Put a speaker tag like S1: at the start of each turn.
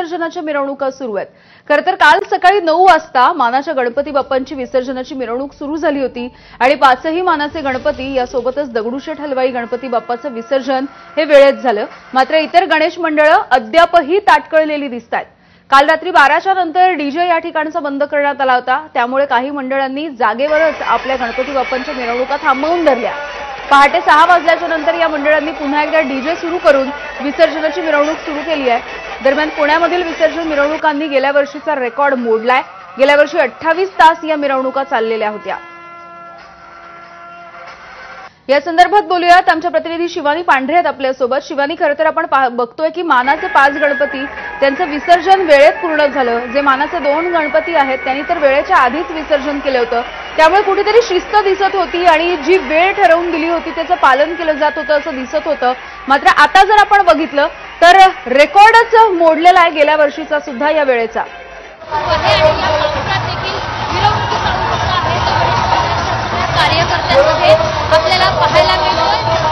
S1: विसर्जनाच्या मिरवणुका सुरू आहेत। खरं तर काल सकाळी 9 वाजता मानाच्या गणपती बाप्पांची विसर्जनाची मिरवणूक सुरू झाली होती आणि 5ही मानाचे गणपती यासोबतच दगडूशेठ हलवाई गणपती बाप्पाचं विसर्जन हे वेळेत झालं। मात्र इतर गणेश मंडळं अद्यापही ताटकळलेली दिसतात। काल रात्री 12च्या नंतर डीजे या ठिकाणचा बंद करण्यात आला होता, त्यामुळे काही मंडळांनी जागेवरच आपल्या गणपती बाप्पांच्या मिरवणुका थांबवून धरल्या। पहाटे 6 वाजल्याच्या नंतर या मंडळांनी पुन्हा एकदा डीजे सुरू करून विसर्जनाची मिरवणूक सुरू केली आहे। दरम्यान पुण्यामधील विसर्जन मिरवणुकांनी गेल्या वर्षीचा रेकॉर्ड मोडलाय। गेल्या वर्षी 28 तास या मिरवणुका चाललेल्या होत्या। या संदर्भात बोलूयात, आमच्या प्रतिनिधी शिवानी पांढरे आहेत आपल्यासोबत। शिवानी, खरं तर आपण बघतोय की मानाचे 5 गणपती त्यांचं विसर्जन वेळेत पूर्ण झालं। जे मानाचे 2 गणपती आहेत त्यांनी तर वेळेच्या आधीच विसर्जन केलं होतं, त्यामुळे कुठेतरी शिस्त दिसत होती आणि जी वेळ ठरवून दिली होती त्याचं पालन केलं जात होतं असं दिसत होतं। मात्र आता जर आपण बघितलं तर रेकॉर्डच मोडलेला आहे गेल्या वर्षीचा सुद्धा या वेळेचा।
S2: कार्यकर्त्यांमध्ये आपल्याला पाहायला मिळतोय।